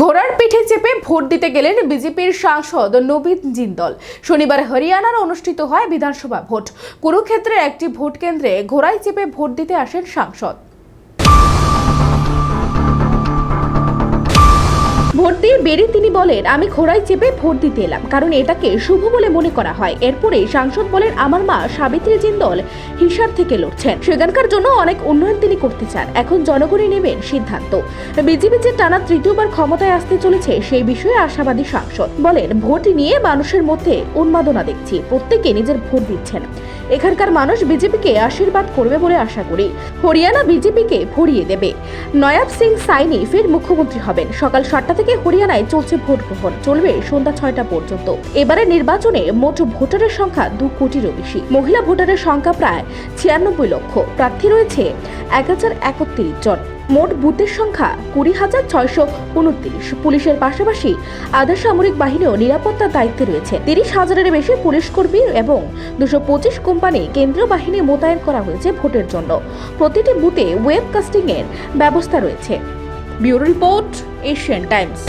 ঘোড়ার পিঠে চেপে ভোট দিতে গেলেন বিজেপির সাংসদ নবীন জিন্দল। শনিবার হরিয়ানার অনুষ্ঠিত হয় বিধানসভা ভোট। কুরুক্ষেত্রের একটি ভোট কেন্দ্রে ঘোড়ায় চেপে ভোট দিতে আসেন সাংসদ। ভোট দিয়ে বেরিয়ে তিনি বলেন, আমি ঘোড়ায় চেপে ভোট দিতে এলাম কারণ এটাকে শুভ বলে মনে করা হয়। এরপরে সাংসদ বলেন, আমার মা সাবিত্রী জিন্দল হিসার থেকে লড়ছেন, সেখানকার জন্য অনেক উন্নয়ন তিনি করতে চান। এখন জনগণই নেবেন সিদ্ধান্ত। বিজেপি যে টানা তৃতীয়বার ক্ষমতায় আসতে চলেছে সেই বিষয়ে আশাবাদী সাংসদ বলেন, ভোট নিয়ে মানুষের মধ্যে উন্মাদনা দেখছি, প্রত্যেকে নিজের ভোট দিচ্ছেন। এখানকার মানুষ বিজেপিকে আশীর্বাদ করবে বলে আশা করি। হরিয়ানা বিজেপিকে ভরিয়ে দেবে। নয়াব সিং সাইনি ফের মুখ্যমন্ত্রী হবেন। সকাল 7টা থেকে হরিয়ানায় চলছে ভোট গ্রহণ, চলবে সন্ধ্যা 6টা পর্যন্ত। এবারে নির্বাচনে মোট ভোটারের সংখ্যা 2 কোটিরও বেশি। মহিলা ভোটারের সংখ্যা প্রায় 96 লক্ষ। প্রার্থী রয়েছে 1031 জন। মোট বুথের সংখ্যা 20,629। পুলিশের পাশাপাশি আধা সামরিক বাহিনীও নিরাপত্তার দায়িত্বে রয়েছে। 30,000-এর বেশি পুলিশ কর্মী এবং 225 কোম্পানি কেন্দ্রীয় বাহিনী মোতায়েন করা হয়েছে ভোটের জন্য। প্রতিটি বুথে ওয়েব কাস্টিং এর ব্যবস্থা রয়েছে। Bureau report, Asian Times.